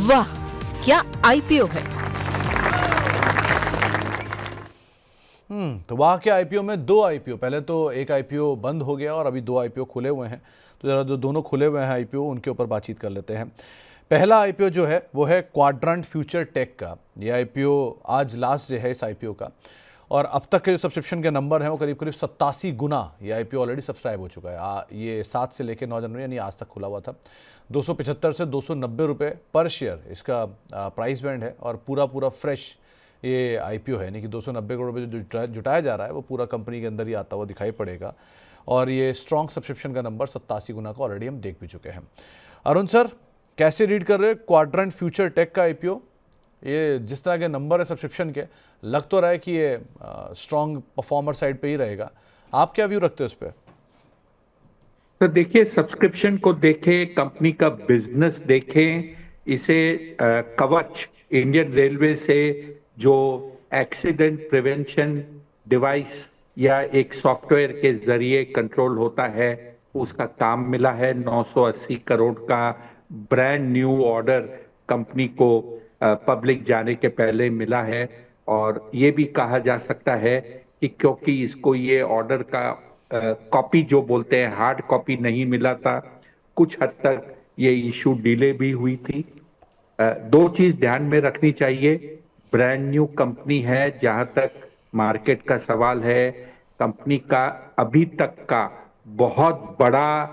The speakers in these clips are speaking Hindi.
वाह, क्या आईपीओ है। तो वहाँ के आईपीओ में दो आईपीओ, पहले तो एक आईपीओ बंद हो गया और अभी दो आईपीओ खुले हुए हैं। तो जरा जो दोनों खुले हुए हैं आईपीओ उनके ऊपर बातचीत कर लेते हैं। पहला आईपीओ जो है वो है क्वाड्रेंट फ्यूचर टेक का। ये आईपीओ आज लास्ट डे है इस आईपीओ का, और अब तक के जो सब्सक्रिप्शन के नंबर हैं वो करीब करीब 87 गुना ये आईपीओ ऑलरेडी सब्सक्राइब हो चुका है। ये 7 से लेकर 9 जनवरी यानी आज तक खुला हुआ था। 275 से 290 रुपये पर शेयर इसका प्राइस बैंड है, और पूरा पूरा फ्रेश ये आईपीओ है, यानी कि 290 करोड़ रुपये जो जुटाया जा रहा है वो पूरा कंपनी के अंदर ही आता हुआ दिखाई पड़ेगा। और ये स्ट्रॉन्ग सब्सक्रिप्शन का नंबर 87 गुना का ऑलरेडी हम देख भी चुके हैं। अरुण सर, कैसे रीड कर रहे हैं क्वाड्रेंट फ्यूचर टेक का आईपीओ? ये जिस तरह के नंबर है सब्सक्रिप्शन के, लग तो रहा है कि ये स्ट्रॉन्ग परफॉर्मर साइड पे ही रहेगा। आप क्या व्यू रखते हो इस पर? तो देखिए, सब्सक्रिप्शन को देखें, कंपनी का बिजनेस देखें, इसे कवच इंडियन रेलवे से जो एक्सीडेंट प्रिवेंशन डिवाइस या एक सॉफ्टवेयर के जरिए कंट्रोल होता है, उसका काम मिला है। 980 करोड़ का ब्रांड न्यू ऑर्डर कंपनी को पब्लिक जाने के पहले मिला है। और ये भी कहा जा सकता है कि क्योंकि इसको ये ऑर्डर का कॉपी जो बोलते हैं हार्ड कॉपी नहीं मिला था, कुछ हद तक ये इशू डिले भी हुई थी। दो चीज ध्यान में रखनी चाहिए। ब्रांड न्यू कंपनी है, जहां तक मार्केट का सवाल है, कंपनी का अभी तक का बहुत बड़ा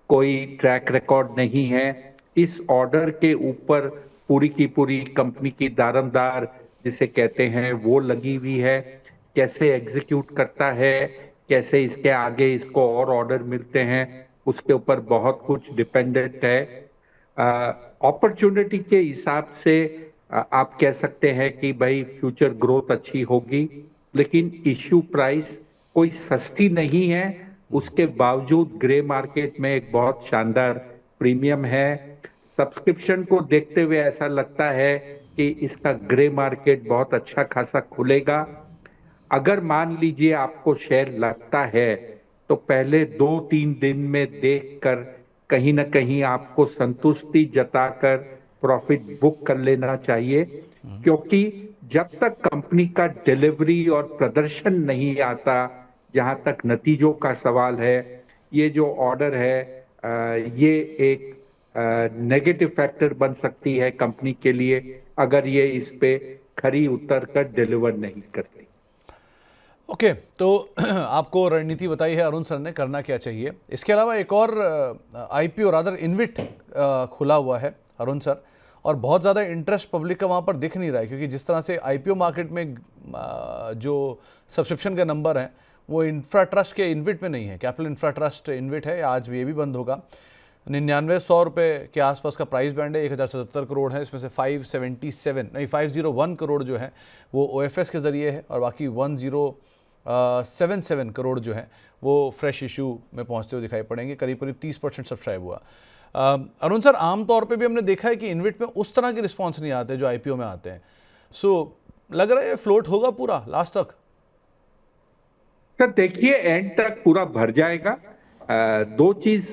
कोई ट्रैक रिकॉर्ड नहीं है। इस ऑर्डर के ऊपर पूरी की पूरी कंपनी की दारमदार जिसे कहते हैं वो लगी हुई है। कैसे एग्जीक्यूट करता है, कैसे इसके आगे इसको और ऑर्डर मिलते हैं, उसके ऊपर बहुत कुछ डिपेंडेंट है। अपॉर्चुनिटी के हिसाब से आप कह सकते हैं कि भाई फ्यूचर ग्रोथ अच्छी होगी, लेकिन इश्यू प्राइस कोई सस्ती नहीं है। उसके बावजूद ग्रे मार्केट में एक बहुत शानदार प्रीमियम है। सब्सक्रिप्शन को देखते हुए ऐसा लगता है कि इसका ग्रे मार्केट बहुत अच्छा खासा खुलेगा। अगर मान लीजिए आपको शेयर लगता है, तो पहले 2-3 दिन में देखकर कहीं ना कहीं आपको संतुष्टि जताकर प्रॉफिट बुक कर लेना चाहिए। क्योंकि जब तक कंपनी का डिलीवरी और प्रदर्शन नहीं आता, जहां तक नतीजों का सवाल है, ये जो ऑर्डर है ये एक नेगेटिव फैक्टर बन सकती है कंपनी के लिए, अगर ये इस पे खरी उतर कर डिलीवर नहीं करती। ओके, तो आपको रणनीति बताई है अरुण सर ने, करना क्या चाहिए। इसके अलावा एक और आईपीओ रादर इनविट खुला हुआ है अरुण सर, और बहुत ज़्यादा इंटरेस्ट पब्लिक का वहाँ पर दिख नहीं रहा है, क्योंकि जिस तरह से आईपीओ मार्केट में जो सब्सक्रिप्शन का नंबर है वो इंफ्रा ट्रस्ट के इनविट में नहीं है। कैपिटल इंफ्रा ट्रस्ट इनविट है, आज ये भी बंद होगा। 99-100 रुपये के आसपास का प्राइस बैंड है। 1077 करोड़ है, इसमें से 501 करोड़ जो है वो ओएफएस के ज़रिए है, और बाकी 1077 करोड़ जो है वो फ्रेश इशू में पहुंचते हुए दिखाई पड़ेंगे। करीब करीब 30% सब्सक्राइब हुआ। अरुण सर, आमतौर पे भी हमने देखा है कि इनविट में उस तरह के रिस्पॉन्स नहीं आते जो आईपीओ में आते हैं। सो लग रहा है फ्लोट होगा पूरा लास्ट तक? सर देखिए, एंड तक पूरा भर जाएगा। दो चीज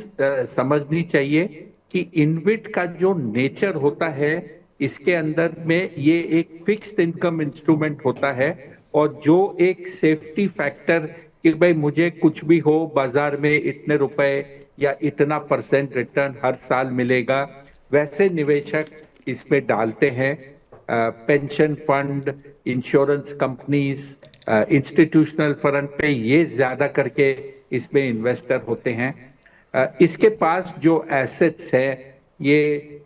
समझनी चाहिए कि इनविट का जो नेचर होता है, इसके अंदर में ये एक फिक्स्ड इनकम इंस्ट्रूमेंट होता है, और जो एक सेफ्टी फैक्टर कि भाई मुझे कुछ भी हो बाजार में इतने रुपए या इतना % रिटर्न हर साल मिलेगा, वैसे निवेशक इसमें डालते हैं। Pension fund, insurance companies, institutional fund पे ये ज्यादा करके इसमें इन्वेस्टर होते हैं। इसके पास जो एसेट्स है, ये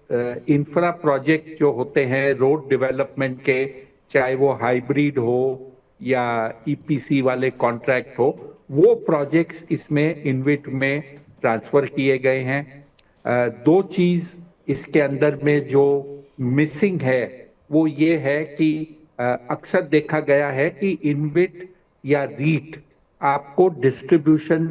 इंफ्रा प्रोजेक्ट जो होते हैं रोड डेवलपमेंट के, चाहे वो हाइब्रिड हो या ईपीसी वाले कॉन्ट्रैक्ट हो, वो प्रोजेक्ट्स इसमें इनविट में ट्रांसफर किए गए हैं। दो चीज इसके अंदर में जो मिसिंग है वो ये है कि अक्सर देखा गया है कि इनविट या रीट आपको डिस्ट्रीब्यूशन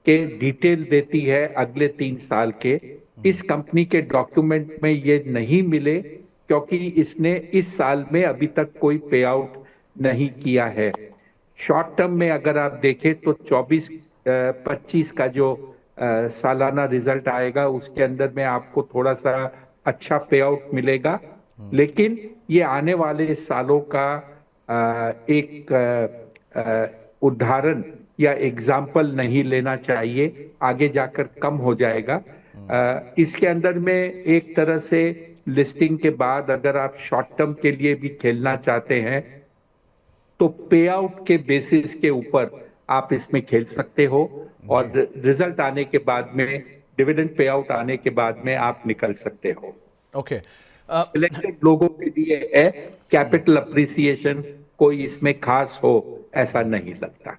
के डिटेल देती है अगले 3 साल के। इस कंपनी के डॉक्यूमेंट में ये नहीं मिले, क्योंकि इसने इस साल में अभी तक कोई पे आउट नहीं किया है। शॉर्ट टर्म में अगर आप देखें तो 24-25 का जो सालाना रिजल्ट आएगा, उसके अंदर में आपको थोड़ा सा अच्छा पे आउट मिलेगा। लेकिन ये आने वाले सालों का एक उदाहरण या एग्जाम्पल नहीं लेना चाहिए, आगे जाकर कम हो जाएगा। इसके अंदर में एक तरह से लिस्टिंग के बाद अगर आप शॉर्ट टर्म के लिए भी खेलना चाहते हैं तो पे आउट के बेसिस के ऊपर आप इसमें खेल सकते हो, और रिजल्ट आने के बाद में, डिविडेंड पे आउट आने के बाद में आप निकल सकते हो। ओके, सिलेक्टेड लोगों के लिए है, कैपिटल अप्रिसिएशन कोई इसमें खास हो ऐसा नहीं लगता।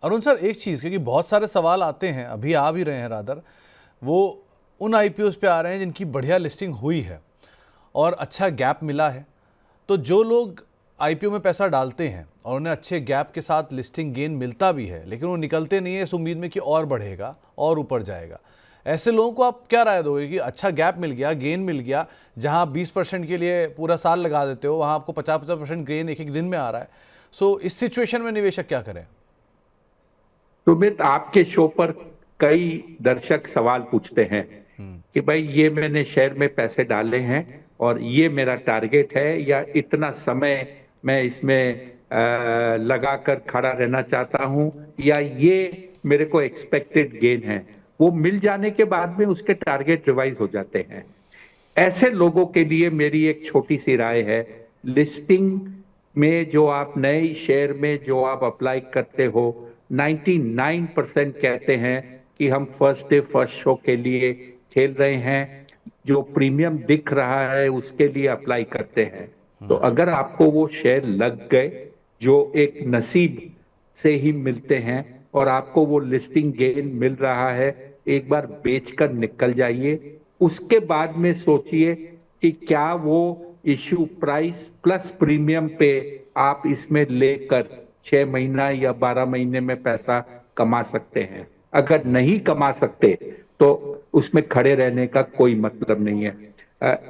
अरुण सर, एक चीज़, क्योंकि बहुत सारे सवाल आते हैं, अभी आ भी रहे हैं रादर, वो उन आईपीओज पे आ रहे हैं जिनकी बढ़िया लिस्टिंग हुई है और अच्छा गैप मिला है। तो जो लोग आईपीओ में पैसा डालते हैं और उन्हें अच्छे गैप के साथ लिस्टिंग गेन मिलता भी है, लेकिन वो निकलते नहीं है इस उम्मीद में कि और बढ़ेगा और ऊपर जाएगा, ऐसे लोगों को आप क्या राय दोगे कि अच्छा गैप मिल गया, गेन मिल गया, जहां 20% के लिए पूरा साल लगा देते हो वहां आपको 50% गेन एक एक दिन में आ रहा है। सो इस सिचुएशन में निवेशक क्या करें? सुमित, आपके शो पर कई दर्शक सवाल पूछते हैं कि भाई ये मैंने शेयर में पैसे डाले हैं और ये मेरा टारगेट है, या इतना समय मैं इसमें लगाकर खड़ा रहना चाहता हूं, या ये मेरे को एक्सपेक्टेड गेन है। वो मिल जाने के बाद में उसके टारगेट रिवाइज हो जाते हैं। ऐसे लोगों के लिए मेरी एक छोटी सी राय है, लिस्टिंग में जो आप नए शेयर में जो आप अप्लाई करते हो, 99% कहते हैं कि हम फर्स्ट डे फर्स्ट शो के लिए खेल रहे हैं, जो प्रीमियम दिख रहा है उसके लिए अप्लाई करते हैं। तो अगर आपको वो शेयर लग गए जो एक नसीब से ही मिलते हैं और आपको वो लिस्टिंग गेन मिल रहा है, एक बार बेचकर निकल जाइए। उसके बाद में सोचिए कि क्या वो इश्यू प्राइस प्लस प्रीमियम पे आप इसमें लेकर 6 महीना या 12 महीने में पैसा कमा सकते हैं। अगर नहीं कमा सकते तो उसमें खड़े रहने का कोई मतलब नहीं है।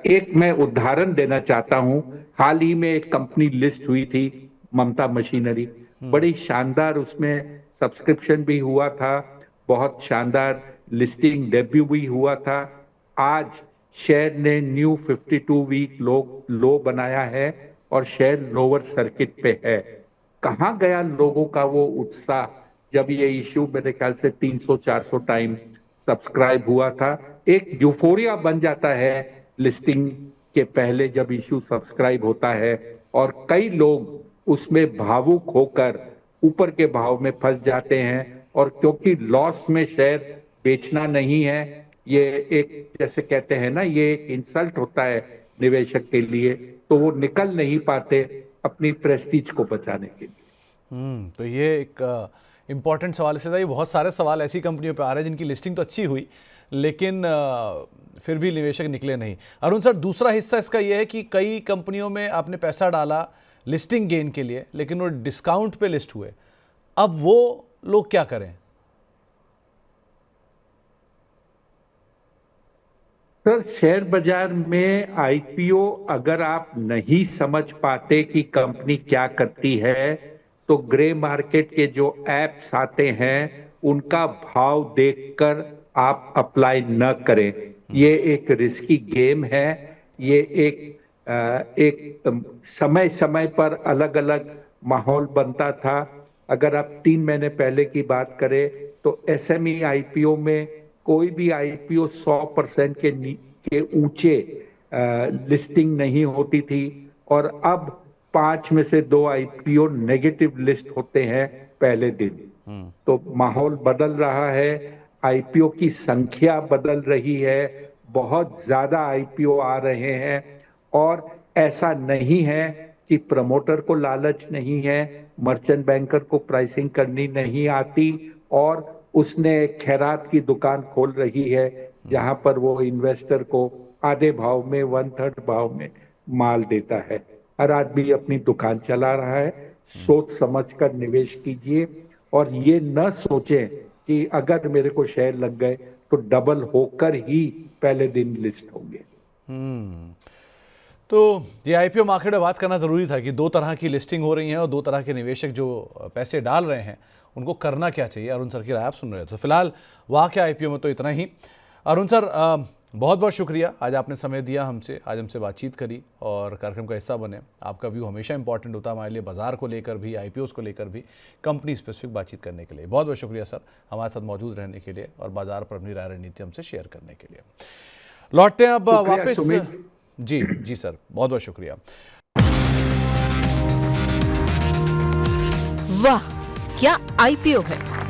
एक मैं उदाहरण देना चाहता हूं, हाल ही में एक कंपनी लिस्ट हुई थी, ममता मशीनरी। बड़ी शानदार उसमें सब्सक्रिप्शन भी हुआ था, बहुत शानदार लिस्टिंग डेब्यू भी हुआ था। आज शेयर ने न्यू 52 वीक लो बनाया है और शेयर लोअर सर्किट पे है। कहां गया लोगों का वो उत्साह जब ये इश्यू मेरे ख्याल से 300-400 टाइम सब्सक्राइब हुआ था। एक यूफोरिया बन जाता है लिस्टिंग के पहले जब इश्यू सब्सक्राइब होता है, और कई लोग उसमें भावुक होकर ऊपर के भाव में फंस जाते हैं, और क्योंकि लॉस में शेयर बेचना नहीं है, ये एक जैसे कहते हैं ना, ये एक इंसल्ट होता है निवेशक के लिए, तो वो निकल नहीं पाते अपनी प्रेस्टीज को बचाने के लिए। तो ये एक इम्पॉर्टेंट सवाल है। ये बहुत सारे सवाल ऐसी कंपनियों पे आ रहे हैं जिनकी लिस्टिंग तो अच्छी हुई लेकिन फिर भी निवेशक निकले नहीं। अरुण सर, दूसरा हिस्सा इसका ये है कि कई कंपनियों में आपने पैसा डाला लिस्टिंग गेन के लिए, लेकिन वो डिस्काउंट पे लिस्ट हुए, अब वो लोग क्या करें? सर, शेयर बाजार में आईपीओ अगर आप नहीं समझ पाते कि कंपनी क्या करती है, तो ग्रे मार्केट के जो एप्स आते हैं उनका भाव देखकर आप अप्लाई न करें। ये एक रिस्की गेम है। ये एक समय समय पर अलग अलग माहौल बनता था। अगर आप 3 महीने पहले की बात करें तो एसएमई आईपीओ में कोई भी आईपीओ 100% के ऊंचे लिस्टिंग नहीं होती थी, और अब 5 में से 2 आईपीओ नेगेटिव लिस्ट होते हैं पहले दिन। तो माहौल बदल रहा है, आईपीओ की संख्या बदल रही है, बहुत ज्यादा आईपीओ आ रहे हैं, और ऐसा नहीं है कि प्रमोटर को लालच नहीं है, मर्चेंट बैंकर को प्राइसिंग करनी नहीं आती, और उसने खैरात की दुकान खोल रही है जहां पर वो इन्वेस्टर को आधे भाव में 1/3 भाव में माल देता है। हर आदमी अपनी दुकान चला रहा है। सोच समझ कर निवेश कीजिए, और ये न सोचें कि अगर मेरे को शेयर लग गए तो डबल होकर ही पहले दिन लिस्ट होंगे। तो ये आईपीओ मार्केट में बात करना ज़रूरी था कि 2 तरह की लिस्टिंग हो रही हैं और 2 तरह के निवेशक जो पैसे डाल रहे हैं उनको करना क्या चाहिए। अरुण सर की राय आप सुन रहे थे। तो फिलहाल वाह क्या आईपीओ में तो इतना ही। अरुण सर, बहुत बहुत शुक्रिया, आज आपने समय दिया हमसे, आज हमसे बातचीत करी और कार्यक्रम का हिस्सा बने। आपका व्यू हमेशा इंपॉर्टेंट होता है हमारे लिए, बाजार को लेकर भी, आईपीओस को लेकर भी, कंपनी स्पेसिफिक बातचीत करने के लिए। बहुत बहुत शुक्रिया सर, हमारे साथ मौजूद रहने के लिए और बाजार पर अपनी राय रणनीति हमसे शेयर करने के लिए। लौटते हैं अब वापस। जी जी सर, बहुत बहुत शुक्रिया। वाह, क्या आईपीओ है।